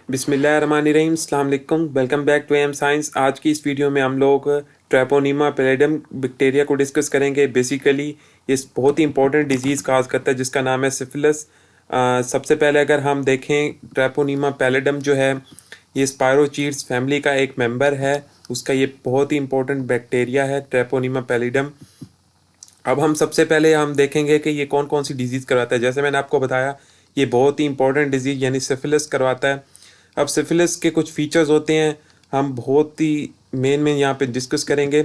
बिस्मिल्लाहिर्रहमानिर्रहीम, अस्सलाम वालेकुम। Welcome back to M science. आज की इस वीडियो में हम लोग ट्रैपोनीमा पैलिडम बैक्टीरिया को डिस्कस करेंगे। बेसिकली ये बहुत ही इंपॉर्टेंट डिजीज़ काज करता है जिसका नाम है सिफिलिस। सबसे पहले अगर हम देखें, ट्रैपोनीमा पैलिडम जो है ये स्पायरोचीट्स फैमिली का एक मेंबर है। उसका ये बहुत ही इंपॉर्टेंट बैक्टीरिया है ट्रैपोनीमा पैलिडम। अब हम सबसे पहले हम देखेंगे कि ये कौन कौन सी डिजीज़ करवाता है। जैसे मैंने आपको बताया, ये बहुत ही इंपॉर्टेंट डिजीज़ यानी सिफिलिस करवाता है। अब सिफिलिस के कुछ फीचर्स होते हैं, हम बहुत ही मेन यहाँ पे डिस्कस करेंगे।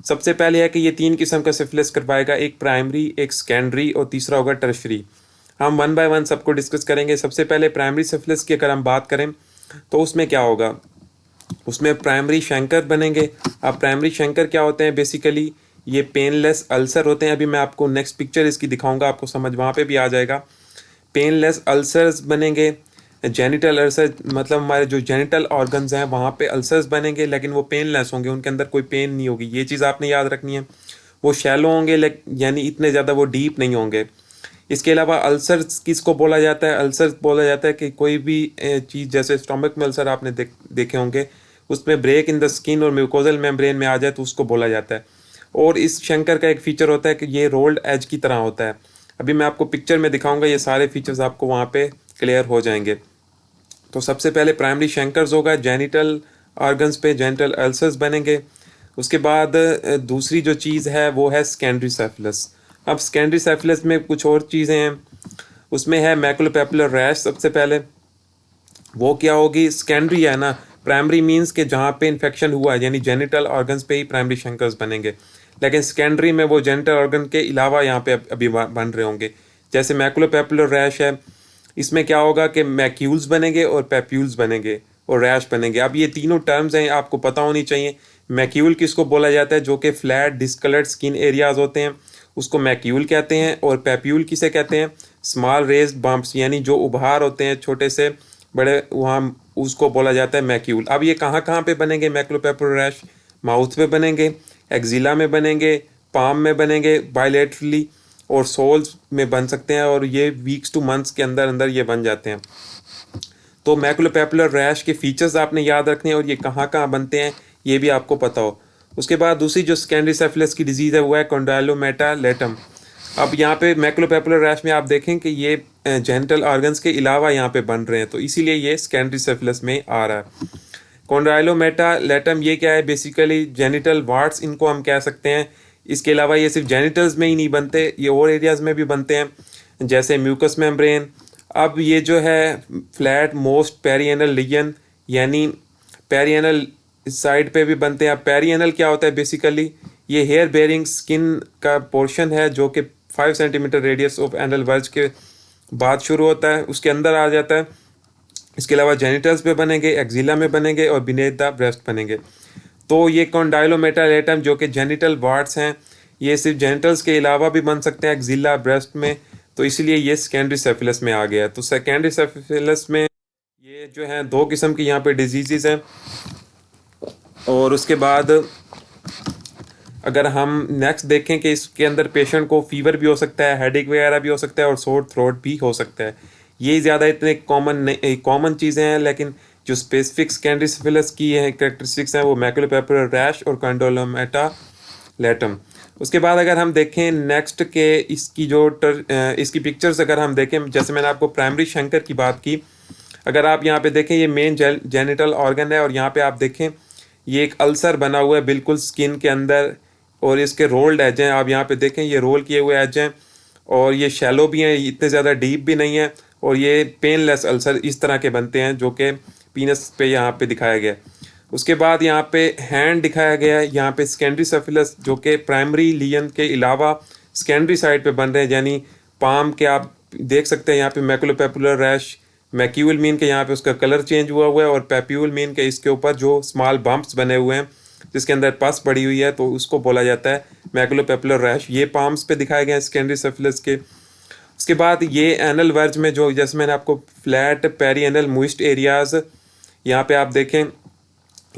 सबसे पहले है कि ये 3 किस्म का सिफिलिस करवाएगा, एक प्राइमरी, एक सेकेंडरी और तीसरा होगा टर्शरी। हम वन बाय वन सबको डिस्कस करेंगे। सबसे पहले प्राइमरी सिफिलिस की अगर हम बात करें तो उसमें क्या होगा, उसमें प्राइमरी शंकर बनेंगे। अब प्राइमरी शंकर क्या होते हैं, बेसिकली ये पेनलेस अल्सर होते हैं। अभी मैं आपको नेक्स्ट पिक्चर इसकी दिखाऊंगा, आपको समझ वहाँ पे भी आ जाएगा। पेनलेस अल्सर्स बनेंगे। जेनिटल अल्सर मतलब हमारे जो जेनिटल ऑर्गन्स हैं वहाँ पे अल्सर्स बनेंगे, लेकिन वो पेनलेस होंगे, उनके अंदर कोई पेन नहीं होगी। ये चीज़ आपने याद रखनी है। वो शैलो होंगे, यानी इतने ज़्यादा वो डीप नहीं होंगे। इसके अलावा अल्सर्स किसको बोला जाता है, अल्सर्स बोला जाता है कि कोई भी चीज़, जैसे स्टोमक में अल्सर आपने देखे होंगे, उसमें ब्रेक इन द स्किन और म्यूकोजल मेम्ब्रेन में आ जाए तो उसको बोला जाता है। और इस शंकर का एक फीचर होता है कि ये रोल्ड एज की तरह होता है। अभी मैं आपको पिक्चर में दिखाऊंगा, ये सारे फीचर्स आपको वहाँ पे क्लियर हो जाएंगे। तो सबसे पहले प्राइमरी शंकर्स होगा, जेनिटल ऑर्गन्स पे जेनिटल अल्सर्स बनेंगे। उसके बाद दूसरी जो चीज़ है वो है सेकेंडरी सेफिलिस। अब सेकेंडरी सेफिलिस में कुछ और चीज़ें हैं, उसमें है मैकुलोपेपुलर रैश। सबसे पहले वो क्या होगी, सेकेंडरी है ना, प्राइमरी मींस के जहाँ पे इन्फेक्शन हुआ है यानी जेनिटल ऑर्गन्स पे ही प्राइमरी शंकर्स बनेंगे, लेकिन सेकेंडरी में वो जेनिटल ऑर्गन के अलावा यहाँ पे अभी बन रहे होंगे। जैसे मैकुलोपेपुलर रैश है, इसमें क्या होगा कि मैक्यूल्स बनेंगे और पेप्यूल्स बनेंगे और रैश बनेंगे। अब ये तीनों टर्म्स हैं, आपको पता होनी चाहिए। मैक्यूल किसको बोला जाता है, जो कि फ्लैट डिस्कलर्ड स्किन एरियाज होते हैं, उसको मैक्यूल कहते हैं। और पेप्यूल किसे कहते हैं, स्मॉल रेज्ड बम्प्स यानी जो उभार होते हैं छोटे से बड़े, वहाँ उसको बोला जाता है मैक्यूल। अब ये कहाँ कहाँ पे बनेंगे मैकुलोपेपुलर रैश, माउथ पे बनेंगे, एक्जिला में बनेंगे, पाम में बनेंगे बायलेटरली, और सोल्स में बन सकते हैं, और ये वीक्स टू मंथ्स के अंदर अंदर ये बन जाते हैं। तो मैकुलोपेपुलर रैश के फीचर्स आपने याद रखने हैं और ये कहाँ कहाँ बनते हैं ये भी आपको पता हो। उसके बाद दूसरी जो सेकेंडरी सेफिलिस की डिजीज़ है वो है कॉन्डाइलोमेटा लेटम। अब यहाँ पे मैकुलोपेपुलर रैश में आप देखें कि ये जेनिटल ऑर्गन्स के अलावा यहाँ पे बन रहे हैं, तो इसीलिए ये सेकेंडरी सेफिलिस में आ रहा है। कॉन्डाइलोमेटा लेटम ये क्या है, बेसिकली जेनिटल वार्ड्स इनको हम कह सकते हैं। इसके अलावा ये सिर्फ जेनिटल्स में ही नहीं बनते, ये और एरियाज में भी बनते हैं, जैसे म्यूकस मेम्ब्रेन। अब ये जो है फ्लैट मोस्ट पेरिएनल लीजन यानी पेरिएनल साइड पे भी बनते हैं। अब पेरिएनल क्या होता है, बेसिकली ये हेयर बेयरिंग स्किन का पोर्शन है जो कि 5 centimetre radius of anal verge के बाद शुरू होता है, उसके अंदर आ जाता है। इसके अलावा जेनिटल्स पे बनेंगे, एक्जिला में बनेंगे और बिनेथ द ब्रेस्ट बनेंगे। तो ये कॉन्डाइलोमेटालेटम जो कि जेनिटल वार्ड्स हैं, ये सिर्फ जेनिटल्स के अलावा भी बन सकते हैं एक्जिला ब्रेस्ट में, तो इसलिए ये सेकेंडरी सेफिलिस में आ गया है। तो सेकेंडरी सेफिलिस में ये जो है 2 किस्म की यहाँ पे डिजीज़ हैं। और उसके बाद अगर हम नेक्स्ट देखें कि इसके अंदर पेशेंट को फीवर भी हो सकता है, हेडेक वगैरह भी हो सकता है और सोर थ्रोट भी हो सकता है। ये ज़्यादा इतने कॉमन चीज़ें हैं, लेकिन जो स्पेसिफिक सेकेंडरी सिफिलिस की है कैरेक्टरिस्टिक्स हैं वो मैकुलोपेपुलर रैश और कॉन्डोलोमेटा लेटम। उसके बाद अगर हम देखें नेक्स्ट के इसकी जो इसकी पिक्चर्स अगर हम देखें, जैसे मैंने आपको प्राइमरी शंकर की बात की, अगर आप यहाँ पे देखें ये मेन जेनिटल ऑर्गन है और यहाँ पे आप देखें ये एक अल्सर बना हुआ है बिल्कुल स्किन के अंदर, और इसके रोल्ड एज हैं, आप यहाँ पे देखें ये रोल किए हुए एज हैं, और ये शैलो भी हैं, इतने ज़्यादा डीप भी नहीं है, और ये पेनलेस अल्सर इस तरह के बनते हैं जो कि पीनस पे यहाँ पे दिखाया गया है। उसके बाद यहाँ पे हैंड दिखाया गया है, यहाँ पे सेकेंडरी सेफिलिस जो कि प्राइमरी लीजन के अलावा सेकेंडरी साइड पे बन रहे हैं, यानी पाम के आप देख सकते हैं यहाँ पे मैकुलोपेपुलर रैश। मैक्यूल मीन के यहाँ पे उसका कलर चेंज हुआ हुआ है, और पेप्यूल मीन के इसके ऊपर जो स्मॉल बम्प्स बने हुए हैं जिसके अंदर पस पड़ी हुई है, तो उसको बोला जाता है मैकुलोपेपुलर रैश। ये पाम्स पे दिखाए गए हैं सेकेंडरी सेफिलिस के। उसके बाद ये एनल वर्ज में जो, जैसे मैंने आपको फ्लैट पेरी एनल मुइस्ट एरियाज यहाँ पे आप देखें,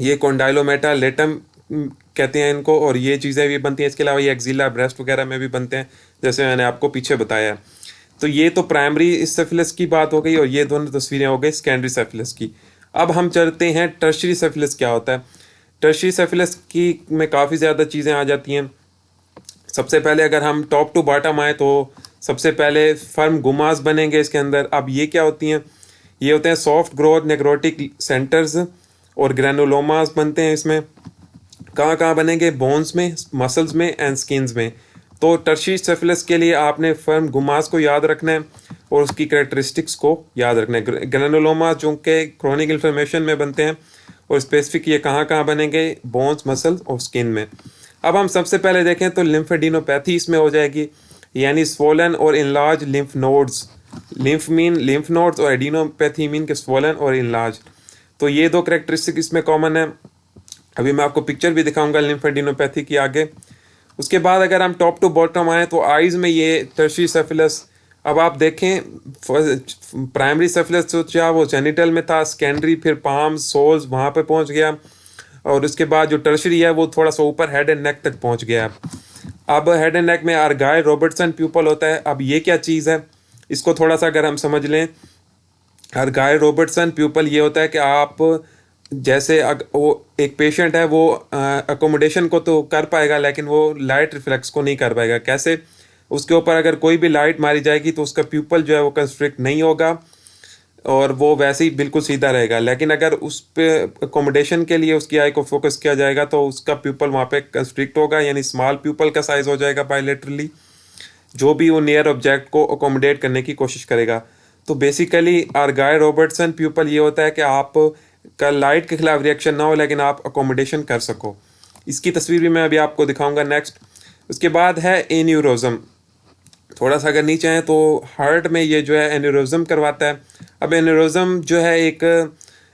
ये कॉन्डाइलोमेटा लेटम कहते हैं इनको, और ये चीज़ें भी बनती हैं। इसके अलावा ये एक्जिला ब्रेस्ट वगैरह में भी बनते हैं, जैसे मैंने आपको पीछे बताया। तो ये तो प्राइमरी सिफिलिस की बात हो गई, और ये दोनों तस्वीरें हो गई सेकेंडरी सिफिलिस की। अब हम चलते हैं टर्शरी सिफिलिस क्या होता है। टर्शरी सिफिलिस की में काफ़ी ज़्यादा चीज़ें आ जाती हैं। सबसे पहले अगर हम टॉप टू बॉटम आए तो सबसे पहले फर्म गुमास बनेंगे इसके अंदर। अब ये क्या होती हैं? ये होते हैं सॉफ्ट ग्रोथ नेक्रोटिक सेंटर्स और ग्रेनुलोमास बनते हैं इसमें। कहाँ कहाँ बनेंगे? बोन्स में, मसल्स में एंड स्किन्स में। तो टर्शी सेफिलिस के लिए आपने फर्म गुमास को याद रखना है और उसकी कैरेक्टरिस्टिक्स को याद रखना है। ग्रेनुलोमा जो कि क्रोनिक इन्फ्लेमेशन में बनते हैं और स्पेसिफिक ये कहाँ कहाँ बनेंगे? बोन्स, मसल्स और स्किन में। अब हम सबसे पहले देखें तो लिम्फेडिनोपैथी इसमें हो जाएगी, यानी स्वोलन और enlarge lymph nodes. Lymph mean lymph nodes और एडिनोपैथी मीन के स्वोलन और इनलार्ज। तो ये दो करेक्टरिस्टिक इसमें कॉमन है। अभी मैं आपको पिक्चर भी दिखाऊंगा लिम्फेडिनोपैथी की आगे। उसके बाद अगर हम टॉप टू बॉटम आए तो आइज में ये टर्शरी सेफिलस। अब आप देखें प्राइमरी सेफिलस जो था वो जेनिटल में था, सेकेंडरी फिर पाम्स, सोल्स वहाँ पे पहुँच गया, और उसके बाद जो टर्शरी है वो थोड़ा सा ऊपर हेड एंड नेक तक पहुँच गया। अब हेड एंड नेक में आर्गाय रॉबर्टसन प्यूपल होता है। अब ये क्या चीज़ है, इसको थोड़ा सा अगर हम समझ लें। आर्गाय रॉबर्टसन प्यूपल ये होता है कि आप जैसे वो एक पेशेंट है, वो अकोमोडेशन को तो कर पाएगा लेकिन वो लाइट रिफ्लेक्स को नहीं कर पाएगा। कैसे? उसके ऊपर अगर कोई भी लाइट मारी जाएगी तो उसका प्यूपल जो है वो कंस्ट्रिक्ट नहीं होगा और वो वैसे ही बिल्कुल सीधा रहेगा। लेकिन अगर उस पे अकोमोडेशन के लिए उसकी आई को फोकस किया जाएगा तो उसका प्यूपल वहाँ पे कंस्ट्रिक्ट होगा, यानी स्मॉल प्यूपल का साइज हो जाएगा बायलेटरली, जो भी वो नियर ऑब्जेक्ट को अकोमोडेट करने की कोशिश करेगा। तो बेसिकली आर्गाय रॉबर्टसन प्यूपल ये होता है कि आप का लाइट के खिलाफ रिएक्शन ना हो लेकिन आप अकोमोडेशन कर सको। इसकी तस्वीर भी मैं अभी आपको दिखाऊंगा नेक्स्ट। उसके बाद है एन्यूरोज्म। थोड़ा सा अगर नीचे आए तो हार्ट में ये जो है एन्यूरोज्म करवाता है। अब एन्यूरोज्म जो है एक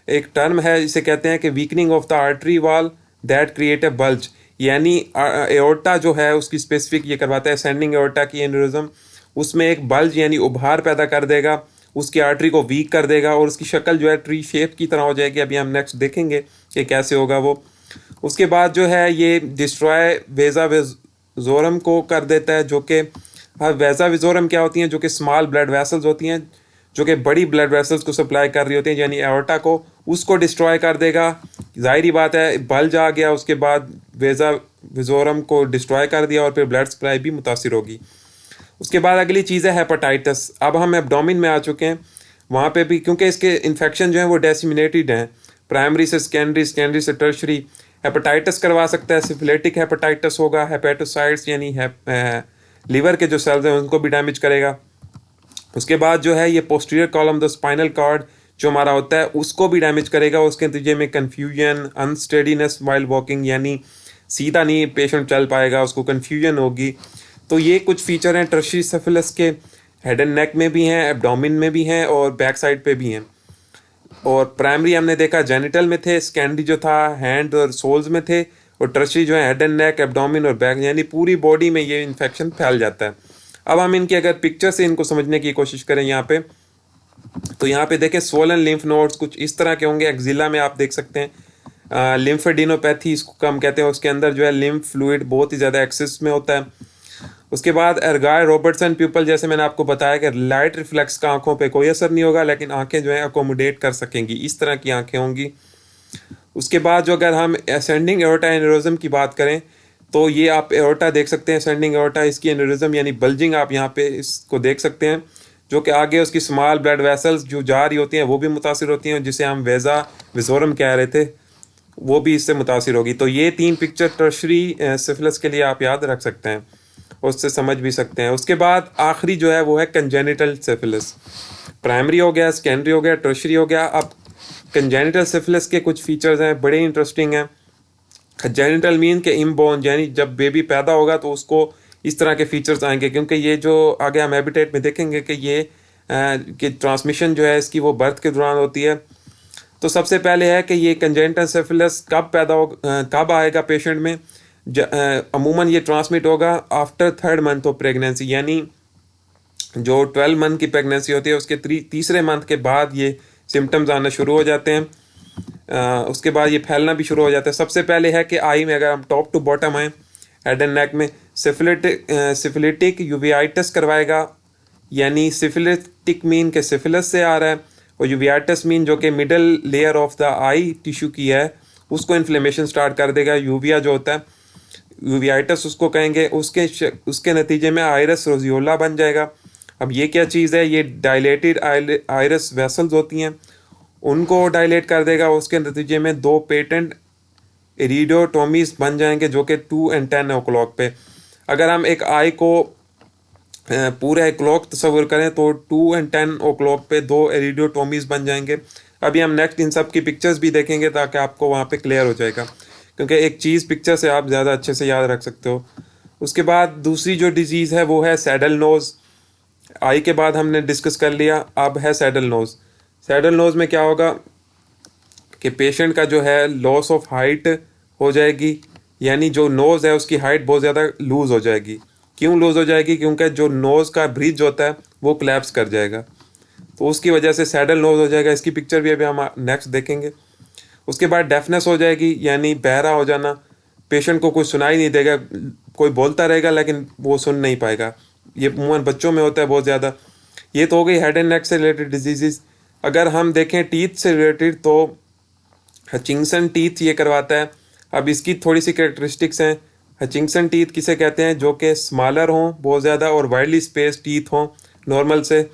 एक टर्म है, इसे कहते हैं कि weakening of the artery wall that create a bulge, यानी एओर्टा जो है उसकी स्पेसिफिक ये करवाता है। सेंडिंग एओर्टा की एन्यूरोज्म, उसमें एक बल्ज यानी उभार पैदा कर देगा, उसकी आर्टरी को वीक कर देगा और उसकी शक्ल जो है ट्री शेप की तरह हो जाएगी। अभी हम नेक्स्ट देखेंगे कि कैसे होगा वो। उसके बाद जो है ये डिस्ट्रॉय वेजा विजोरम को कर देता है, जो कि वेजा विजोरम क्या होती हैं? जो कि स्मॉल ब्लड वेसल्स होती हैं जो कि बड़ी ब्लड वेसल्स को सप्लाई कर रही होती हैं, यानी एओर्टा को, उसको डिस्ट्रॉय कर देगा। जाहिर बात है बल्ज आ गया, उसके बाद वेजा विजोरम को डिस्ट्रॉय कर दिया और फिर ब्लड सप्लाई भी मुतासिर होगी। उसके बाद अगली चीज़ है हेपेटाइटिस। अब हम एब्डोमिन में आ चुके हैं। वहाँ पे भी क्योंकि इसके इन्फेक्शन जो है वो डेसिमिनेटेड हैं, प्राइमरी से सेकेंडरी, सेकेंडरी से टर्शरी। हेपेटाइटिस करवा सकता है, सिफिलिटिक हेपेटाइटिस होगा, हेपेटोसाइट्स यानी लीवर के जो सेल्स हैं उनको भी डैमेज करेगा। उसके बाद जो है ये posterior column the spinal cord जो हमारा होता है उसको भी डैमेज करेगा। उसके नतीजे में कन्फ्यूजन, अनस्टेडीनेस वाइल वॉकिंग, यानी सीधा नहीं पेशेंट चल पाएगा, उसको कन्फ्यूजन होगी। तो ये कुछ फीचर हैं टर्शरी सिफिलिस के। हेड एंड नेक में भी हैं, एब्डोमिन में भी हैं और बैक साइड पे भी हैं। और प्राइमरी हमने देखा जेनिटल में थे, सेकेंडरी जो था हैंड और सोल्स में थे, और टर्शरी जो है हेड एंड नेक, एब्डोमिन और बैक, यानी पूरी बॉडी में ये इन्फेक्शन फैल जाता है। अब हम इनकी अगर पिक्चर से इनको समझने की कोशिश करें यहाँ पे, तो यहाँ पे देखें स्वोलन लिम्फ नोड्स कुछ इस तरह के होंगे। एक्जिला में आप देख सकते हैं लिम्फेडिनोपैथी इसको हम कहते हैं। उसके अंदर जो है लिम्फ फ्लूइड बहुत ही ज़्यादा एक्सेस में होता है। उसके बाद एर्गाय रॉबर्टसन प्यूपल, जैसे मैंने आपको बताया कि लाइट रिफ्लेक्स का आंखों पे कोई असर नहीं होगा लेकिन आंखें जो है अकोमोडेट कर सकेंगी, इस तरह की आंखें होंगी। उसके बाद जो अगर हम असेंडिंग एओर्टा एन्यूरिज्म की बात करें तो ये आप एओर्टा देख सकते हैं, असेंडिंग एओर्टा, इसकी एन्यूरिज्म यानी बल्जिंग आप यहाँ पे इसको देख सकते हैं, जो कि आगे उसकी स्मॉल ब्लड वेसल्स जो जा रही होती हैं वो भी मुतासिर होती हैं, जिसे हम वेजा विजोरम कह रहे थे, वो भी इससे मुतासिर होगी। तो ये 3 पिक्चर टर्शरी सिफिलिस के लिए आप याद रख सकते हैं, उससे समझ भी सकते हैं। उसके बाद आखिरी जो है वो है कंजेनिटल सिफिलिस। प्राइमरी हो गया, सेकेंडरी हो गया, टर्शरी हो गया। अब कंजेनिटल सिफिलिस के कुछ फीचर्स हैं, बड़े इंटरेस्टिंग हैं। कंजेनिटल मीन के इनबोर्न, यानी जब बेबी पैदा होगा तो उसको इस तरह के फीचर्स आएंगे, क्योंकि ये जो आगे हम हैबिटेट में देखेंगे कि ये कि ट्रांसमिशन जो है इसकी वो बर्थ के दौरान होती है। तो सबसे पहले है कि ये कंजेनिटल सिफिलिस कब आएगा पेशेंट में। अमूमन ये ट्रांसमिट होगा after 3rd month of pregnancy, यानी जो 12 मंथ की प्रेगनेंसी होती है उसके तीसरे मंथ के बाद ये सिम्टम्स आना शुरू हो जाते हैं। उसके बाद ये फैलना भी शुरू हो जाता है। सबसे पहले है कि आई में अगर हम टॉप टू बॉटम आए, हेड एंड नेक में सिफिलिटिक यूवेआइटिस करवाएगा, यानी सिफिलिटिक मीन के सिफिलिस से आ रहा है, और यूवियाटिस मीन जो कि middle layer of the I tissue की है उसको इन्फ्लेमेशन स्टार्ट कर देगा। यूविया जो होता है, यूवियाटिस उसको कहेंगे, उसके नतीजे में आयरस रोजियोला बन जाएगा। अब ये क्या चीज़ है, ये डायलेटेड आयरस वेसल्स होती हैं, उनको डायलेट कर देगा। उसके नतीजे में दो पेटेंट इरिडोटोमीज बन जाएंगे जो कि 2 और 10 o'clock पे। अगर हम एक आई को पूरा एक क्लॉक तस्वर करें तो 2 और 10 o'clock पे दो इरिडोटोमीज बन जाएंगे। अभी हम नेक्स्ट इन सब की पिक्चर्स भी देखेंगे ताकि आपको वहाँ पे क्लियर हो जाएगा, क्योंकि एक चीज़ पिक्चर से आप ज़्यादा अच्छे से याद रख सकते हो। उसके बाद दूसरी जो डिजीज़ है वो है सैडल नोज़। आई के बाद हमने डिस्कस कर लिया, अब है सैडल नोज़। सैडल नोज़ में क्या होगा कि पेशेंट का जो है लॉस ऑफ हाइट हो जाएगी, यानी जो नोज़ है उसकी हाइट बहुत ज़्यादा लूज़ हो जाएगी। क्यों लूज़ हो जाएगी? क्योंकि जो नोज़ का ब्रिज होता है वो क्लैप्स कर जाएगा, तो उसकी वजह से सैडल नोज़ हो जाएगा। इसकी पिक्चर भी अभी हम नेक्स्ट देखेंगे। उसके बाद डेफनेस हो जाएगी, यानी बहरा हो जाना। पेशेंट को कुछ सुनाई नहीं देगा, कोई बोलता रहेगा लेकिन वो सुन नहीं पाएगा। ये अमूमन बच्चों में होता है बहुत ज़्यादा। ये तो हो गई हेड एंड नेक से रिलेटेड डिजीज़। अगर हम देखें टीथ से रिलेटेड तो हचिंगसन टीथ ये करवाता है। अब इसकी थोड़ी सी कैरेक्टरिस्टिक्स हैं। हचिंगसन टीथ किसे कहते हैं? जो कि स्मॉलर हों बहुत ज़्यादा और वाइडली स्पेस टीथ हों नॉर्मल से,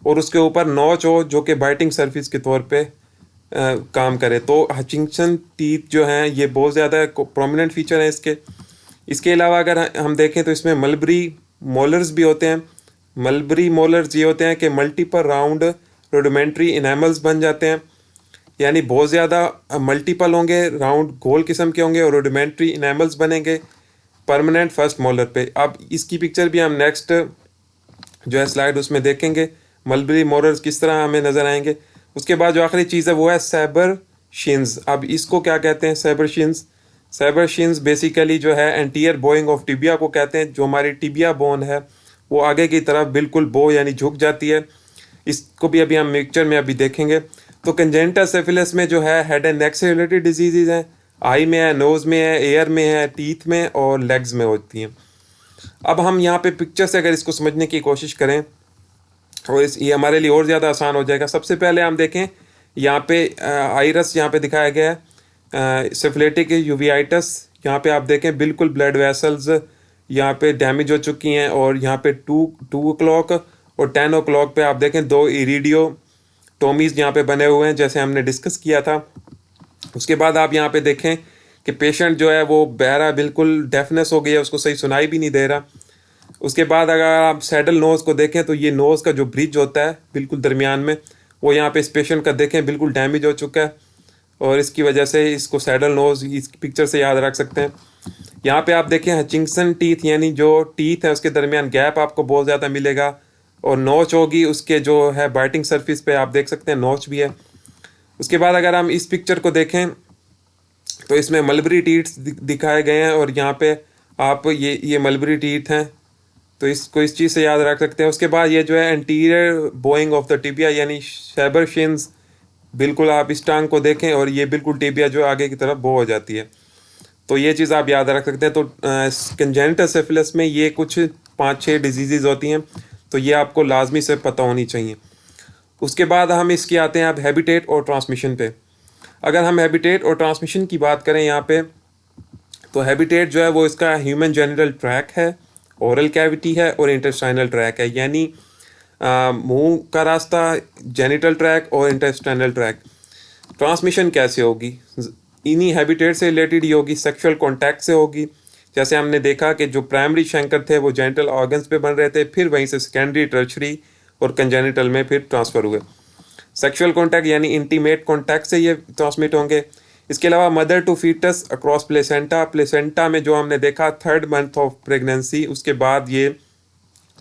और उसके ऊपर नॉच हो जो कि बाइटिंग सरफेस के तौर पे काम करे। तो हचिंगसन टीथ जो हैं ये बहुत ज़्यादा प्रोमिनेंट फीचर है इसके। इसके अलावा अगर हम देखें तो इसमें मलबरी मोलर्स भी होते हैं। मलबरी मोलर्स ये होते हैं कि मल्टीपल राउंड रोडोमेंट्री इनेमल्स बन जाते हैं, यानी बहुत ज़्यादा मल्टीपल होंगे, राउंड गोल किस्म के होंगे और रोडोमेंट्री इनेमल्स बनेंगे परमानेंट फर्स्ट मोलर पे। अब इसकी पिक्चर भी हम नेक्स्ट जो है स्लाइड उसमें देखेंगे, मलबरी मोलर्स किस तरह हमें नज़र आएंगे। उसके बाद जो आखिरी चीज़ है वो है सैबर शिन्स। अब इसको क्या कहते हैं? सैबर शिन्स। सैबर शिन्स बेसिकली जो है एंटीयर बोइंग ऑफ टिबिया को कहते हैं। जो हमारी टिबिया बोन है वो आगे की तरफ बिल्कुल बो यानी झुक जाती है। इसको भी अभी हम पिक्चर में अभी देखेंगे। तो कंजेनिटल सिफिलिस में जो है हेड एंड नेक से रिलेटेड डिजीज़ हैं, आई में है, नोज़ में है, एयर में है, टीथ में और लेग्स में होती हैं। अब हम यहाँ पे पिक्चर से अगर इसको समझने की कोशिश करें और ये हमारे लिए और ज़्यादा आसान हो जाएगा। सबसे पहले हम देखें यहाँ पे आइरस यहाँ पे दिखाया गया है, सिफिलिटिक यूवियाइटिस। यहाँ पे आप देखें बिल्कुल ब्लड वेसल्स यहाँ पे डैमेज हो चुकी हैं, और यहाँ पे 2 o'clock और 10 o'clock पे आप देखें दो इरिडियोटोमीज यहाँ पे बने हुए हैं जैसे हमने डिस्कस किया था। उसके बाद आप यहाँ पे देखें कि पेशेंट जो है वो बहरा, बिल्कुल डेफनेस हो गई है, उसको सही सुनाई भी नहीं दे रहा। उसके बाद अगर आप सैडल नोज़ को देखें तो ये नोज़ का जो ब्रिज होता है बिल्कुल दरमियान में, वो यहाँ पे इस पेशेंट का देखें बिल्कुल डैमेज हो चुका है, और इसकी वजह से इसको सैडल नोज़ इस पिक्चर से याद रख सकते हैं। यहाँ पे आप देखें हचिंगसन टीथ, यानी जो टीथ है उसके दरमियान गैप आपको बहुत ज़्यादा मिलेगा, और नोच होगी उसके जो है बाइटिंग सरफेस पे आप देख सकते हैं नोच भी है। उसके बाद अगर हम इस पिक्चर को देखें तो इसमें मलबरी टीथ दिखाए गए हैं, और यहाँ पे आप ये मलबरी टीथ हैं, तो इसको इस चीज़ से याद रख सकते हैं। उसके बाद ये जो है anterior Boeing of the tibia यानी सैबर शिन्स, बिल्कुल आप इस टांग को देखें और ये बिल्कुल टिबिया जो आगे की तरफ बो हो जाती है, तो ये चीज़ आप याद रख सकते हैं। तो कंजेनिटल सिफिलिस में ये कुछ 5-6 डिजीज़ होती हैं, तो ये आपको लाजमी से पता होनी चाहिए। उसके बाद हम इसके आते हैं अब हैबिटेट और ट्रांसमिशन पे। अगर हम हैबिटेट और ट्रांसमिशन की बात करें यहाँ पे, तो हैबिटेट जो है वो इसका ह्यूमन जेनिटल ट्रैक है, ओरल कैविटी है और इंटेस्टाइनल ट्रैक है, यानी मुंह का रास्ता, जेनिटल ट्रैक और इंटेस्टाइनल ट्रैक। ट्रांसमिशन कैसे होगी? इन्हीं हैबिटेट से रिलेटेड ही होगी, सेक्सुअल कॉन्टैक्ट से होगी। जैसे हमने देखा कि जो प्राइमरी शंकर थे वो जेनिटल ऑर्गन्स पे बन रहे थे, फिर वहीं से सेकेंडरी, टर्शरी और कंजेनिटल में फिर ट्रांसफ़र हुए। सेक्सुअल कॉन्टैक्ट यानी इंटीमेट कॉन्टैक्ट से ये ट्रांसमिट होंगे। इसके अलावा mother to foetus across placenta, placenta में जो हमने देखा 3rd month ऑफ प्रेगनेंसी, उसके बाद ये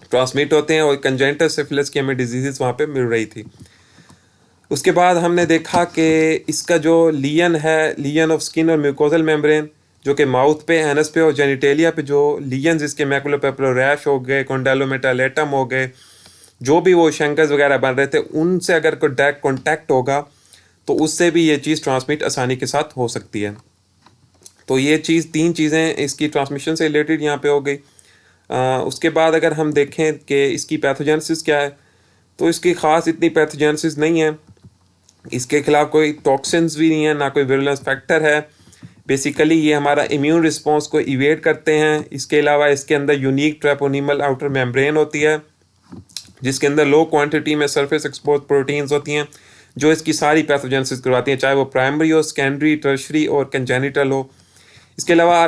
ट्रांसमिट होते हैं, और कंजेनिटल सिफिलिस की हमें डिजीज़ वहाँ पे मिल रही थी। उसके बाद हमने देखा कि इसका जो लियन है, लियन ऑफ स्किन और म्यूकोजल मेम्ब्रेन, जो कि माउथ पे, एनस पे और जेनिटेलिया पे जो लियंस इसके मैकुलोपेपुलर रैश हो गए, कॉन्डाइलोमेटालेटम हो गए, जो भी वो शंकर्स वगैरह बन रहे थे, उनसे अगर कोई डायरेक्ट कॉन्टैक्ट होगा तो उससे भी ये चीज़ ट्रांसमिट आसानी के साथ हो सकती है। तो ये चीज़ 3 चीज़ें इसकी ट्रांसमिशन से रिलेटेड यहाँ पे हो गई। उसके बाद अगर हम देखें कि इसकी पैथोजेनेसिस क्या है, तो इसकी ख़ास इतनी पैथोजेनेसिस नहीं है। इसके खिलाफ कोई टॉक्सिन्स भी नहीं है, ना कोई विरुलेंस फैक्टर है। बेसिकली ये हमारा इम्यून रिस्पॉन्स को इवेट करते हैं। इसके अलावा इसके अंदर यूनिक ट्रेपोनिमल आउटर मेम्ब्रेन होती है, जिसके अंदर लो क्वांटिटी में सरफेस एक्सपोज प्रोटीन्स होती हैं, जो इसकी सारी पैथोजेनेसिस करवाती हैं, चाहे वो प्राइमरी हो, सेकेंडरी, टर्शरी और कंजेनिटल हो। इसके अलावा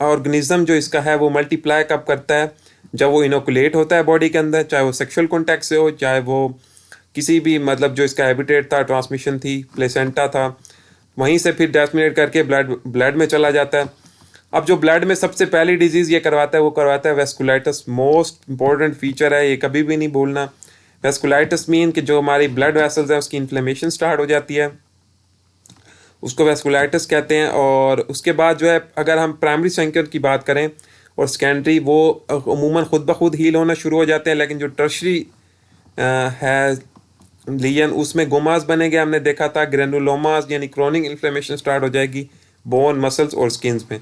ऑर्गेनिज्म जो इसका है वो मल्टीप्लाई कब करता है, जब वो इनोकुलेट होता है बॉडी के अंदर, चाहे वो सेक्सुअल कॉन्टैक्ट से हो, चाहे वो किसी भी मतलब जो इसका हैबिटेट था, ट्रांसमिशन थी, प्लेसेंटा था, वहीं से फिर डिसेमिनेट करके ब्लड में चला जाता है। अब जो ब्लड में सबसे पहली डिजीज़ ये करवाता है वो करवाता है वेस्कुलाइटिस। मोस्ट इंपॉर्टेंट फीचर है, ये कभी भी नहीं भूलना। वेस्कुलाइटिस मीन कि जो हमारी ब्लड वेसल्स है उसकी इन्फ्लेमेशन स्टार्ट हो जाती है, उसको वेस्कुलाइटिस कहते हैं। और उसके बाद जो है अगर हम प्राइमरी सेंकर की बात करें और सेकेंडरी, वो अमूमन खुद ब खुद हील होना शुरू हो जाते हैं। लेकिन जो टर्शरी है लीजन, उसमें गोमास बनेंगे, हमने देखा था ग्रेनुलोमास, यानी क्रोनिक इन्फ्लेमेशन स्टार्ट हो जाएगी बोन, मसल्स और स्किन्स में।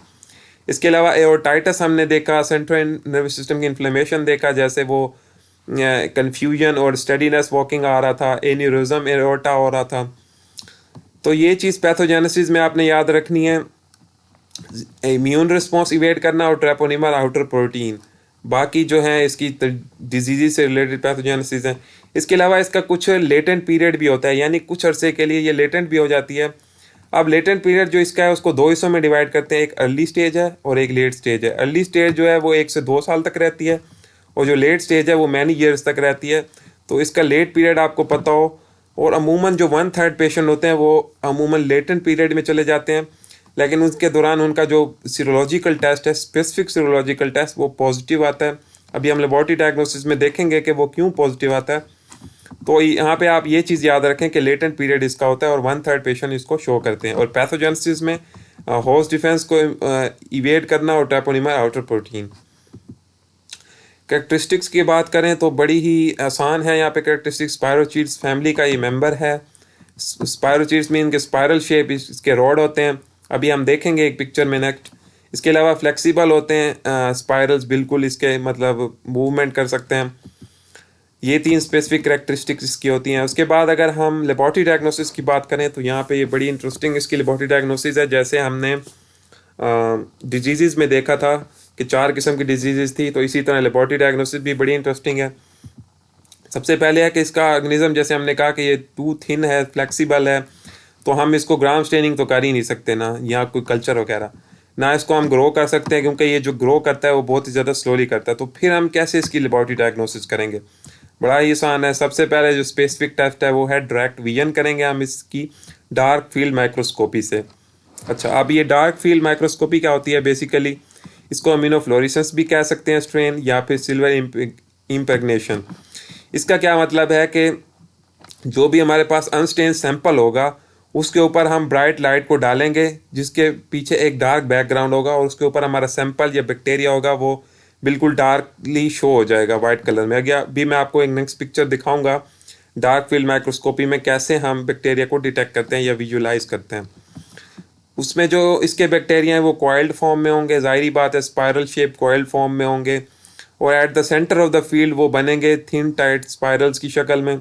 इसके अलावा एओर्टाइटिस हमने देखा, सेंट्रल नर्वस सिस्टम की इन्फ्लेमेशन देखा, जैसे वो कन्फ्यूजन और स्टेडीनेस वॉकिंग आ रहा था, एन्यूरिज्म एओर्टा हो रहा था। तो ये चीज़ पैथोजेनेसिस में आपने याद रखनी है, इम्यून रिस्पॉन्स इवेट करना और ट्रेपोनिमल आउटर प्रोटीन। बाकी जो है इसकी डिजीज़ से रिलेटेड पैथोजेनेसिस है। इसके अलावा इसका कुछ लेटेंट पीरियड भी होता है, यानी कुछ अरसे के लिए ये लेटेंट भी हो जाती है। अब लेटेंट पीरियड जो इसका है उसको दो हिस्सों में डिवाइड करते हैं, एक अर्ली स्टेज है और एक लेट स्टेज है। अर्ली स्टेज जो है वो 1 से 2 साल तक रहती है, और जो लेट स्टेज है वो मैनी ईयर्स तक रहती है। तो इसका लेट पीरियड आपको पता हो, और अमूमन जो 1/3 पेशेंट होते हैं वो अमूमन लेटेंट पीरियड में चले जाते हैं, लेकिन उसके दौरान उनका जो सीरोलॉजिकल टेस्ट है, स्पेसिफिक सीरोलॉजिकल टेस्ट, वो पॉजिटिव आता है। अभी हम लेबोरेटरी डायग्नोसिस में देखेंगे कि वो क्यों पॉजिटिव आता है। तो यहाँ पे आप ये चीज़ याद रखें कि लेटेंट पीरियड इसका होता है और 1/3 पेशेंट इसको शो करते हैं। और पैथोजेनेसिस में होस्ट डिफेंस को इवेट करना और ट्रेपोनिमल आउटर प्रोटीन। कैरेक्टरिस्टिक्स की बात करें तो बड़ी ही आसान है यहाँ पे कैरेक्टरिस्टिक्स। स्पायरोचीड्स फैमिली का ये मेंबर है। स्पायरोचीड्स में इनके स्पायरल शेप, इसके रॉड होते हैं, अभी हम देखेंगे एक पिक्चर में नेक्स्ट। इसके अलावा फ्लेक्सिबल होते हैं स्पायरल्स, बिल्कुल इसके मतलब मूवमेंट कर सकते हैं। ये 3 स्पेसिफिक कैरेक्टरिस्टिक्स इसकी होती हैं। उसके बाद अगर हम लेबोरेटरी डायग्नोसिस की बात करें तो यहाँ पे ये बड़ी इंटरेस्टिंग इसकी लेबोरेटरी डायग्नोसिस है। जैसे हमने डिजीज़ में देखा था कि 4 किस्म की डिजीज़ थी, तो इसी तरह लेबोरेटरी डायग्नोसिस भी बड़ी इंटरेस्टिंग है। सबसे पहले है कि इसका ऑर्गेनिज्म, जैसे हमने कहा कि ये टू थिन है, फ्लेक्सिबल है, तो हम इसको ग्राम स्टेनिंग तो कर ही नहीं सकते ना, या कोई कल्चर वगैरह, ना इसको हम ग्रो कर सकते हैं, क्योंकि ये जो ग्रो करता है वो बहुत ही ज़्यादा स्लोली करता है। तो फिर हम कैसे इसकी लेबोरेटरी डायग्नोसिस करेंगे? बड़ा ही आसान है। सबसे पहले जो स्पेसिफिक टेस्ट है वो है डायरेक्ट विजन करेंगे हम इसकी डार्क फील्ड माइक्रोस्कोपी से। अच्छा, अब ये डार्क फील्ड माइक्रोस्कोपी क्या होती है? बेसिकली इसको इम्यूनोफ्लोरेसेंस भी कह सकते हैं स्ट्रेन, या फिर सिल्वर इम्प्रेग्नेशन। इसका क्या मतलब है कि जो भी हमारे पास अनस्टेन सैंपल होगा उसके ऊपर हम ब्राइट लाइट को डालेंगे, जिसके पीछे एक डार्क बैकग्राउंड होगा, और उसके ऊपर हमारा सैंपल या बैक्टीरिया होगा, वो बिल्कुल डार्कली शो हो जाएगा वाइट कलर में। अगर भी मैं आपको एक नेक्स्ट पिक्चर दिखाऊंगा डार्क फील्ड माइक्रोस्कोपी में कैसे हम बैक्टीरिया को डिटेक्ट करते हैं या विजुलाइज करते हैं। उसमें जो इसके बैक्टीरिया हैं वो कॉइल्ड फॉर्म में होंगे, जाहिर बात है स्पायरल शेप कॉइल्ड फॉर्म में होंगे, और at the centre of the field वो बनेंगे थिन टाइट स्पाइरल्स की शक्ल में।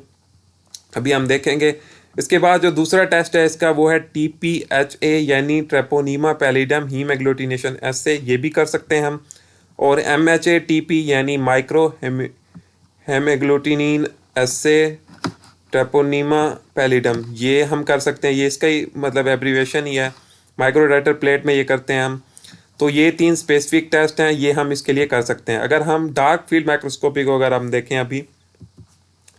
अभी हम देखेंगे। इसके बाद जो दूसरा टेस्ट है इसका वो है TPHA, यानी ट्रेपोनीमा पैलिडम हीमोग्लूटिनेशन, ऐसे ये भी कर सकते हैं हम। और MHATP यानी माइक्रो हेमोग्लूटिनिन ऐसे ट्रेपोनीमा पैलिडम, ये हम कर सकते हैं। ये इसका ही मतलब एब्रीवेशन ही है, माइक्रोडाइटर प्लेट में ये करते हैं हम। तो ये 3 स्पेसिफिक टेस्ट हैं, ये हम इसके लिए कर सकते हैं। अगर हम डार्क फील्ड माइक्रोस्कोपी को अगर हम देखें अभी,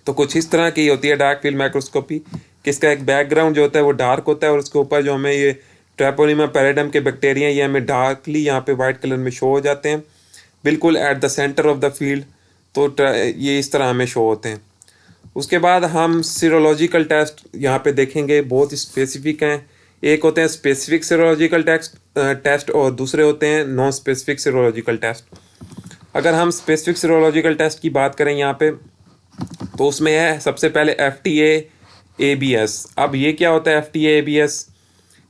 तो कुछ इस तरह की होती है डार्क फील्ड माइक्रोस्कोपी, कि इसका एक बैकग्राउंड जो होता है वो डार्क होता है, और उसके ऊपर जो हमें ये ट्रेपोनीमा पैलिडम के बैक्टीरिया ये हमें डार्कली यहाँ पे वाइट कलर में शो हो जाते हैं, बिल्कुल at the centre of the field. तो ये इस तरह हमें शो होते हैं। उसके बाद हम सीरोलॉजिकल टेस्ट यहाँ पे देखेंगे, बहुत स्पेसिफिक हैं। एक होते हैं स्पेसिफिक सीरोलॉजिकल टेस्ट और दूसरे होते हैं नॉन स्पेसिफिक सीरोलॉजिकल टेस्ट। अगर हम स्पेसिफिक सीरोलॉजिकल टेस्ट की बात करें यहाँ पे, तो उसमें है सबसे पहले FTA-ABS। अब ये क्या होता है FTA-ABS?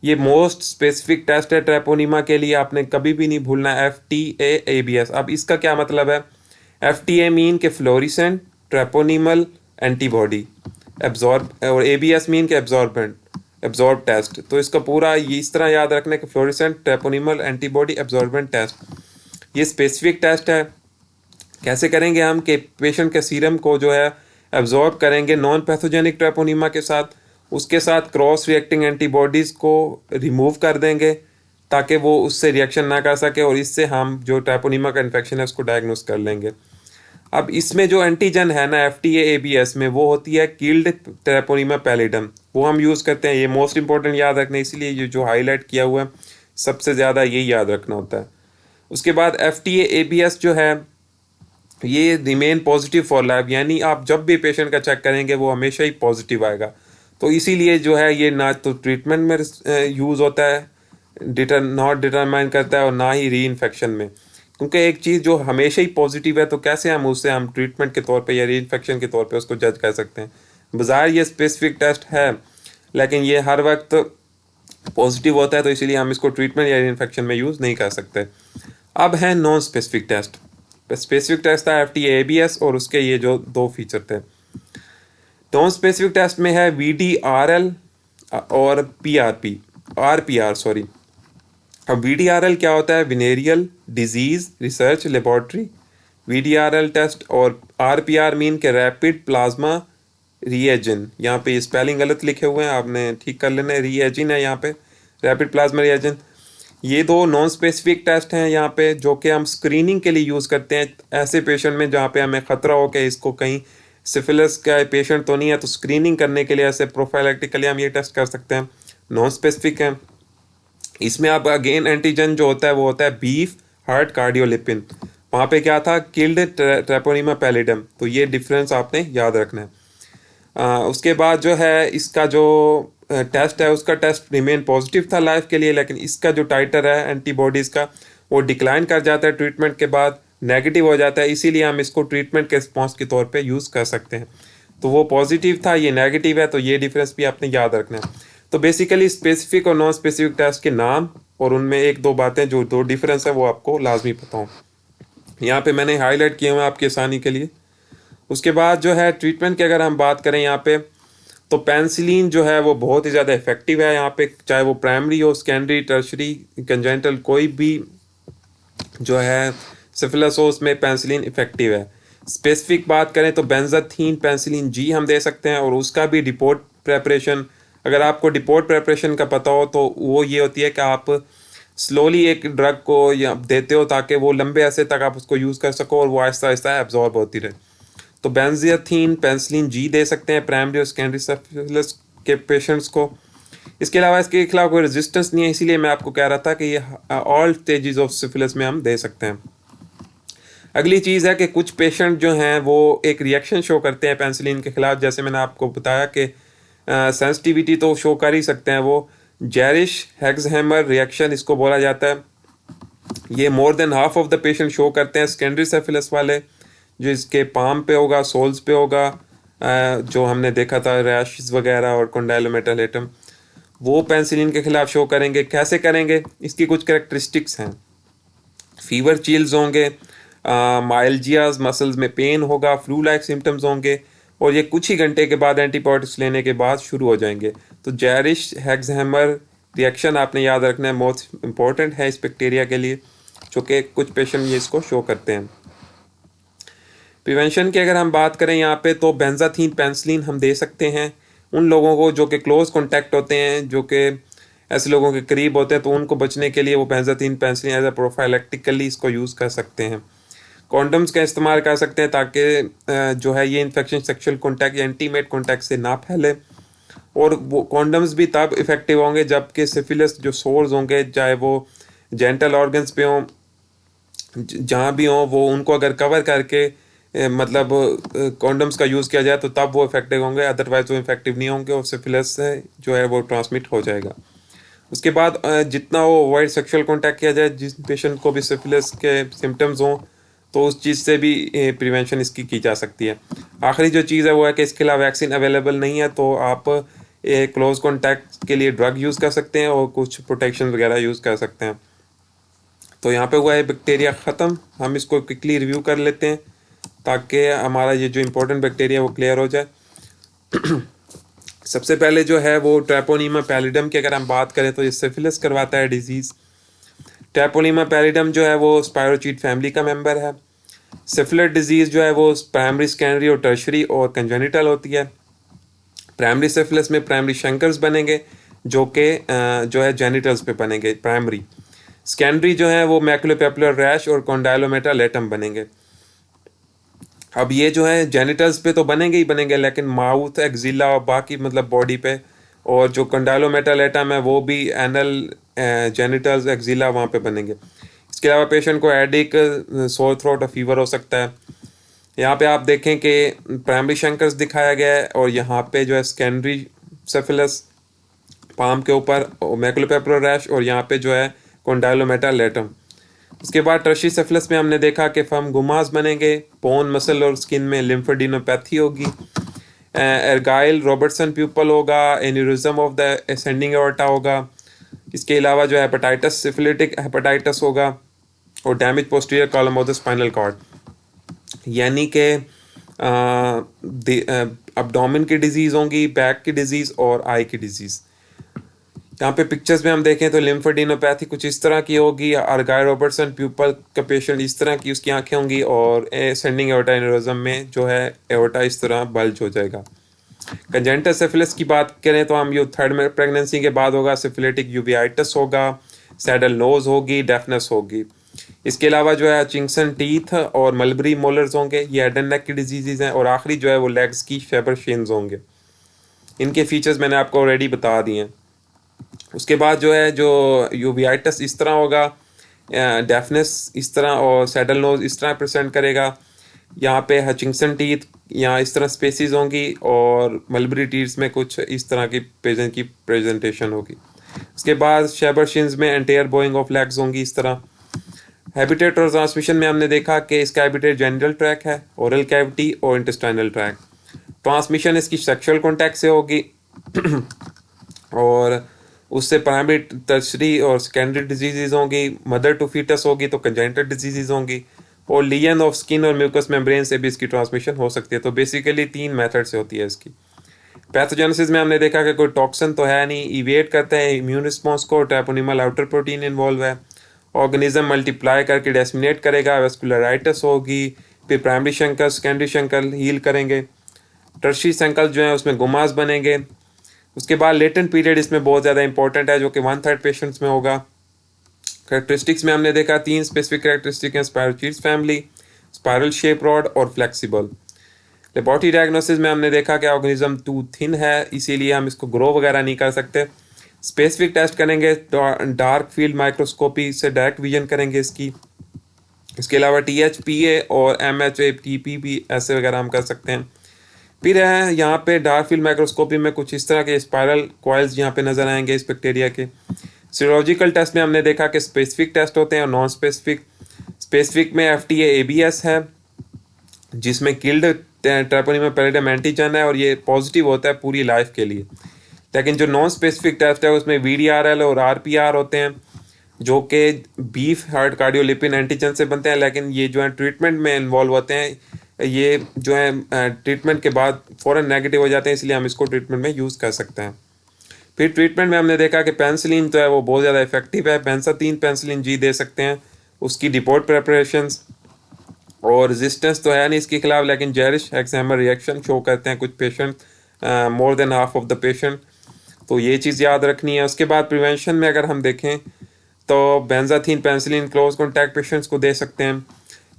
ये मोस्ट स्पेसिफिक टेस्ट है ट्रेपोनीमा के लिए, आपने कभी भी नहीं भूलना FTA-ABS। अब इसका क्या मतलब है? FTA मीन के फ्लोरिसेंट ट्रेपोनीमल एंटीबॉडी, एब्जॉर्ब, और ABS मीन के एब्जॉर्ब टेस्ट। तो इसका पूरा ये इस तरह याद रखना कि फ्लोरेसेंट ट्रेपोनिमल एंटीबॉडी एब्जॉर्बेंट टेस्ट, ये स्पेसिफिक टेस्ट है। कैसे करेंगे हम कि पेशेंट के सीरम को जो है एब्जॉर्ब करेंगे नॉन पैथोजेनिक ट्रेपोनिमा के साथ, उसके साथ क्रॉस रिएक्टिंग एंटीबॉडीज़ को रिमूव कर देंगे ताकि वो उससे रिएक्शन ना कर सके, और इससे हम जो ट्रेपोनिमा का इन्फेक्शन है उसको डायग्नोस कर लेंगे। अब इसमें जो एंटीजन है ना FTA ABS में, वो होती है कील्ड ट्रेपोनिमा पैलिडम, वो हम यूज़ करते हैं। ये मोस्ट इंपॉर्टेंट याद रखना, इसीलिए ये जो हाईलाइट किया हुआ है सबसे ज़्यादा यही याद रखना होता है। उसके बाद FTA ABS जो है ये रिमेन पॉजिटिव फॉर लाइफ, यानी आप जब भी पेशेंट का चेक करेंगे वो हमेशा ही पॉजिटिव आएगा। तो इसीलिए जो है ये ना तो ट्रीटमेंट में यूज़ होता है, नॉट डिटरमाइन करता है, और ना ही री इन्फेक्शन में, क्योंकि एक चीज़ जो हमेशा ही पॉजिटिव है तो कैसे हम ट्रीटमेंट के तौर पे या री इन्फेक्शन के तौर पे उसको जज कर सकते हैं। बाज़ार ये स्पेसिफिक टेस्ट है लेकिन ये हर वक्त पॉजिटिव होता है, तो इसीलिए हम इसको ट्रीटमेंट या री इन्फेक्शन में यूज़ नहीं कर सकते। अब है non specific test. Specific test था FTA ABS, और उसके ये जो दो फीचर थे। नॉन स्पेसिफिक टेस्ट में है VDRL और RPR सॉरी। अब VDRL क्या होता है? Venereal disease research laboratory VDRL test, और RPR मीन के रैपिड प्लाज्मा रिएजन। यहाँ पे स्पेलिंग गलत लिखे हुए हैं, आपने ठीक कर लेना है, रिएजन है यहाँ पे, रैपिड प्लाज्मा रिएजन। ये दो नॉन स्पेसिफिक टेस्ट हैं यहाँ पे, जो कि हम स्क्रीनिंग के लिए यूज़ करते हैं ऐसे पेशेंट में जहाँ पे हमें ख़तरा हो कि इसको कहीं सिफिलिस का पेशेंट तो नहीं है, तो स्क्रीनिंग करने के लिए ऐसे प्रोफाइलैक्टिकली हम ये टेस्ट कर सकते हैं। नॉन स्पेसिफिक है। इसमें आप अगेन एंटीजन जो होता है वो होता है बीफ हार्ट कार्डियोलिपिन। वहाँ पे क्या था? Killed Treponema pallidum. तो ये डिफरेंस आपने याद रखना है। उसके बाद जो है इसका जो टेस्ट है उसका टेस्ट रिमेन पॉजिटिव था लाइफ के लिए, लेकिन इसका जो टाइटर है एंटीबॉडीज़ का वो डिक्लाइन कर जाता है ट्रीटमेंट के बाद, नेगेटिव हो जाता है, इसीलिए हम इसको ट्रीटमेंट के रिस्पॉन्स के तौर पे यूज़ कर सकते हैं। तो वो पॉजिटिव था, ये नेगेटिव है, तो ये डिफरेंस भी आपने याद रखना है। तो बेसिकली स्पेसिफिक और नॉन स्पेसिफिक टेस्ट के नाम और उनमें एक दो बातें जो दो डिफरेंस है वो आपको लाजमी पता हो। यहाँ पे मैंने हाईलाइट किए हुए हैं आपकी आसानी के लिए। उसके बाद जो है ट्रीटमेंट की अगर हम बात करें यहाँ पे, तो पेंसिलिन जो है वो बहुत ही ज़्यादा इफेक्टिव है यहाँ पे, चाहे वो प्राइमरी हो, सेकेंडरी, टर्शरी, कंजेंटल, कोई भी जो है सिफिलिस हो उसमें पेंसिलिन इफेक्टिव है। स्पेसिफिक बात करें तो बेंजाथीन पेंसिलिन जी हम दे सकते हैं, और उसका भी डिपोर्ट प्रेपरेशन, अगर आपको डिपोर्ट प्रेपरेशन का पता हो तो वो ये होती है कि आप स्लोली एक ड्रग को या देते हो ताकि वो लंबे अरसे तक आप उसको यूज़ कर सको और वो आहिस्ता आहिस्ता एब्जॉर्ब होती रहे। तो बेंजाथीन पेंसिलिन जी दे सकते हैं प्राइमरी और सेकेंडरी सिफिलिस के पेशेंट्स को। इसके अलावा इसके खिलाफ कोई रेजिस्टेंस नहीं है, इसीलिए मैं आपको कह रहा था कि ये ऑल स्टेजेस ऑफ सिफिलिस में हम दे सकते हैं। अगली चीज़ है कि कुछ पेशेंट जो हैं वो एक रिएक्शन शो करते हैं पेंसिलिन के खिलाफ, जैसे मैंने आपको बताया कि सेंसिटिविटी तो शो कर ही सकते हैं वो। जेरिश हेक्सहैमर रिएक्शन इसको बोला जाता है। ये more than half of the patient show करते हैं सेकेंडरी सिफिलिस वाले, जो इसके पाम पे होगा, सोल्स पे होगा, जो हमने देखा था रैशेस वगैरह और कॉन्डाइलोमेटालेटम, वो पेंसिलिन के खिलाफ शो करेंगे। कैसे करेंगे? इसकी कुछ कैरेक्टरिस्टिक्स हैं। फीवर चिल्स होंगे, माइल्जियाज मसल्स में पेन होगा, फ्लू लाइक सिम्टम्स होंगे, और ये कुछ ही घंटे के बाद एंटीबायोटिक्स लेने के बाद शुरू हो जाएंगे। तो जेरिश हेक्सहैमर रिएक्शन आपने याद रखना है, मोस्ट इंपॉर्टेंट है इस बैक्टीरिया के लिए, जो कि कुछ पेशेंट ये इसको शो करते हैं। प्रिवेंशन की अगर हम बात करें यहाँ पे, तो बेंजाथीन पेंसिलिन हम दे सकते हैं उन लोगों को जो कि क्लोज कॉन्टैक्ट होते हैं, जो कि ऐसे लोगों के करीब होते हैं, तो उनको बचने के लिए वो बेंजाथीन पेंसिलिन एज ए प्रोफाइलैक्टिकली इसको यूज़ कर सकते हैं। कॉन्डम्स का इस्तेमाल कर सकते हैं ताकि जो है ये इन्फेक्शन सेक्सुअल कॉन्टैक्ट या इंटीमेट कॉन्टैक्ट से ना फैले, और वो कॉन्डम्स भी तब इफेक्टिव होंगे जबकि सिफिलिस जो सोर्स होंगे, चाहे वो जेंटल ऑर्गन्स पे हों, जहाँ भी हों, वो उनको अगर कवर करके मतलब कॉन्डम्स का यूज़ किया जाए तो तब वो इफेक्टिव होंगे, अदरवाइज वो इफेक्टिव नहीं होंगे और सिफिलिस से जो है वो ट्रांसमिट हो जाएगा। उसके बाद जितना वो अवॉइड सेक्सुअल कॉन्टैक्ट किया जाए, जिस पेशेंट को भी सिफिलिस के सिम्टम्स हों, तो उस चीज़ से भी प्रिवेंशन इसकी की जा सकती है। आखिरी जो चीज़ है वो है कि इसके अलावा वैक्सीन अवेलेबल नहीं है, तो आप क्लोज कॉन्टैक्ट के लिए ड्रग यूज़ कर सकते हैं और कुछ प्रोटेक्शन वगैरह यूज़ कर सकते हैं। तो यहाँ पे हुआ है बैक्टीरिया ख़त्म। हम इसको क्विकली रिव्यू कर लेते हैं ताकि हमारा ये जो इम्पोर्टेंट बैक्टीरिया वो क्लियर हो जाए। सबसे पहले जो है वो ट्रैपोनीमा पैलिडम की अगर हम बात करें तो ये सिफिलिस करवाता है डिजीज़। ट्रैपोनीमा पैलिडम जो है वो स्पायरोचीट फैमिली का मेंबर है। सिफिलिस डिजीज़ जो है वो प्राइमरी, सेकेंडरी और टर्शरी और कंजेनिटल होती है। प्राइमरी सिफिलिस में प्राइमरी शंकर्स बनेंगे जो कि जो है जेनिटल्स पे बनेंगे प्राइमरी। सेकेंडरी जो है वो मैकुलोपेपुलर रैश और कॉन्डाइलोमेटा लेटम बनेंगे। अब ये जो है जेनिटल्स पे तो बनेंगे ही बनेंगे, लेकिन माउथ, एक्जिला और बाकी मतलब बॉडी पे, और जो कंडाइलोमेटा लेटम है वो भी एनल, जेनिटल्स, एक्जिला वहाँ पे बनेंगे। इसके अलावा पेशेंट को हेडेक, सोर थ्रोट और फीवर हो सकता है। यहाँ पे आप देखें कि प्राइमरी शंकर्स दिखाया गया है और यहाँ पे जो है सेकेंडरी सिफिलिस पाम के ऊपर, मैकुलोपेपुलर रैश, और यहाँ पे जो है कॉन्डाइलोमेटा लेटम। उसके बाद टर्शरी सिफिलिस में हमने देखा कि फंगुमास बनेंगे, बोन, मसल और स्किन में लिम्फोडेनोपैथी होगी, एर्गाइल रॉबर्टसन प्यूपल होगा, aneurysm of the ascending aorta होगा। इसके अलावा जो हेपेटाइटिस, सिफिलिटिक हेपेटाइटिस होगा, और damage posterior column of the spinal cord, यानी कि अब्डोमेन की डिजीज़ होंगी, बैक की डिजीज़ और आई की डिजीज़। यहाँ पे पिक्चर्स में हम देखें तो लिम्फोडेनोपैथी कुछ इस तरह की होगी, आर्गाई रॉबर्टसन प्यूपल का पेशेंट इस तरह की उसकी आंखें होंगी, और असेंडिंग एओर्टा एन्यूरिज्म में जो है एओर्टा इस तरह बल्ज हो जाएगा। कंजेनिटल सिफिलिस की बात करें तो हम ये थर्ड में प्रेगनेंसी के बाद होगा, सिफिलिटिक यूवियाइटिस होगा, सैडल नोज होगी, डेफनेस होगी। इसके अलावा जो है चिंगसन टीथ और मलबरी मोलर्स होंगे, ये हेड एंड नेक की डिजीज़ हैं, और आखिरी जो है वो लेग्स की फेबर शेन्स होंगे। इनके फीचर्स मैंने आपको ऑलरेडी बता दिए हैं। उसके बाद जो है जो यूवियाइटिस इस तरह होगा, डेफनेस इस तरह, और सैडल नोज इस तरह प्रेजेंट करेगा। यहाँ पे हचिंगसन टीथ यहाँ इस तरह स्पेसिस होंगी, और मलबरी टीथ्स में कुछ इस तरह की प्रेजेंटेशन होगी। उसके बाद शेबरशिन्स में एंटेयर बोइंग ऑफ लेग्स होंगी इस तरह। हैबिटेट और ट्रांसमिशन में हमने देखा कि इसका हैबिटेट जेनिटल ट्रैक है, ओरल कैविटी और इंटेस्टाइनल ट्रैक। ट्रांसमिशन इसकी सेक्सुअल कॉन्टैक्ट से होगी और उससे प्राइमरी, टर्शरी और सेकेंडरी डिजीज़ होंगी। मदर टू फीटस होगी तो कंजेनिटल डिजीज़ होंगी, और लियन ऑफ स्किन और म्यूकस मेम्ब्रेन से भी इसकी ट्रांसमिशन हो सकती है। तो बेसिकली 3 मेथड से होती है इसकी। पैथोजेनेसिस में हमने देखा कि कोई टॉक्सिन तो है नहीं, इवेट करते हैं इम्यून रिस्पॉन्स को, ट्रैपोनिमल आउटर प्रोटीन इन्वॉल्व है, ऑर्गेनिज्म मल्टीप्लाई करके डेसिमिनेट करेगा, वेस्कुलराइटिस होगी, फिर primary chancre, secondary chancre heal करेंगे, टर्शरी शंकर जो है उसमें गुमास बनेंगे। उसके बाद लेटेंट पीरियड इसमें बहुत ज़्यादा इंपॉर्टेंट है, जो कि 1/3 पेशेंट्स में होगा। कैरेक्टरिस्टिक्स में हमने देखा 3 स्पेसिफिक कैरेक्टरिस्टिक हैं, spirochaetes family, spiral shape rod और फ्लेक्सिबल। लेबोरेटरी डायग्नोसिस में हमने देखा कि ऑर्गेनिज्म टू थिन है, इसीलिए हम इसको ग्रो वगैरह नहीं कर सकते। स्पेसिफिक टेस्ट करेंगे, डार्क फील्ड माइक्रोस्कोपी से डायरेक्ट विजन करेंगे इसकी। इसके अलावा THPA और MHATP भी ऐसे वगैरह हम कर सकते हैं। फिर है यहाँ पे डार्क फील्ड माइक्रोस्कोपी में कुछ इस तरह के स्पाइरल कॉइल्स यहाँ पे नजर आएंगे इस बैक्टीरिया के। सीरोलॉजिकल टेस्ट में हमने देखा कि स्पेसिफिक टेस्ट होते हैं और नॉन स्पेसिफिक। स्पेसिफिक में FTA ABS है, जिसमें किल्ड ट्रैपोनिमा पैलिडम एंटीजन है, और ये पॉजिटिव होता है पूरी लाइफ के लिए। लेकिन जो नॉन स्पेसिफिक टेस्ट है उसमें VDRL और RPR होते हैं, जो कि बीफ हार्ट कार्डियोलिपिन एंटीजन से बनते हैं, लेकिन ये जो है ट्रीटमेंट में इन्वॉल्व होते हैं, ये जो है ट्रीटमेंट के बाद फ़ौरन नेगेटिव हो जाते हैं, इसलिए हम इसको ट्रीटमेंट में यूज़ कर सकते हैं। फिर ट्रीटमेंट में हमने देखा कि पेंसिलिन तो है वो बहुत ज़्यादा इफेक्टिव है, बेंजाथीन पेंसिलिन जी दे सकते हैं, उसकी डिपोर्ट प्रेपरेशंस, और रेजिस्टेंस तो है नहीं इसके खिलाफ, लेकिन जेरिश एक्सहैमर रिएक्शन शो करते हैं कुछ patient, more than half of the patient, तो ये चीज़ याद रखनी है। उसके बाद प्रिवेंशन में अगर हम देखें तो बेंजाथीन पेंसिलिन क्लोज कॉन्टैक्ट पेशेंट्स को दे सकते हैं।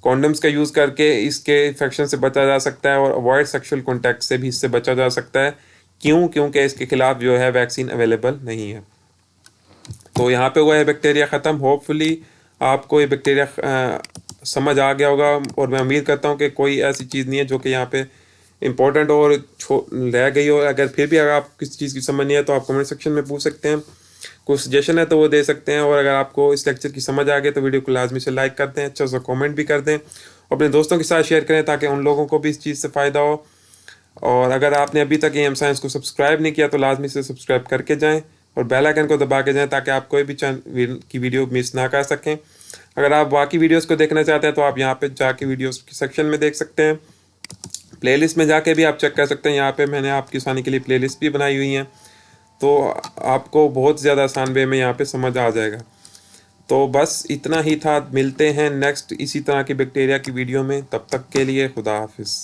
कॉन्डम्स का यूज़ करके इसके इन्फेक्शन से बचा जा सकता है, और अवॉइड सेक्सुअल कॉन्टैक्ट से भी इससे बचा जा सकता है। क्योंकि इसके खिलाफ जो है वैक्सीन अवेलेबल नहीं है। तो यहाँ पे हुआ है बैक्टीरिया ख़त्म। होपफुली आपको ये बैक्टीरिया समझ आ गया होगा, और मैं उम्मीद करता हूँ कि कोई ऐसी चीज़ नहीं है जो कि यहाँ पे इम्पोर्टेंट और रह गई हो। अगर फिर भी अगर आप किसी चीज़ की समझ नहीं है तो आप कमेंट सेक्शन में पूछ सकते हैं, कोई सजेशन है तो वो दे सकते हैं। और अगर आपको इस लेक्चर की समझ आ गई तो वीडियो को लाजमी से लाइक कर दें, अच्छा सा कमेंट भी कर दें, और अपने दोस्तों के साथ शेयर करें ताकि उन लोगों को भी इस चीज़ से फ़ायदा हो। और अगर आपने अभी तक AM साइंस को सब्सक्राइब नहीं किया तो लाजमी से सब्सक्राइब करके जाएँ, और बेल आइकन को दबा के जाएँ ताकि आप कोई भी चैनल की वीडियो मिस ना कर सकें। अगर आप बाकी वीडियोस को देखना चाहते हैं तो आप यहाँ पे जाके वीडियोस के सेक्शन में देख सकते हैं। प्लेलिस्ट में जाके भी आप चेक कर सकते हैं। यहाँ पे मैंने आपकी आसानी के लिए प्लेलिस्ट भी बनाई हुई हैं, तो आपको बहुत ज़्यादा आसान वे में यहाँ पे समझ आ जाएगा। तो बस इतना ही था, मिलते हैं नेक्स्ट इसी तरह की बैक्टीरिया की वीडियो में। तब तक के लिए खुदा हाफिज़।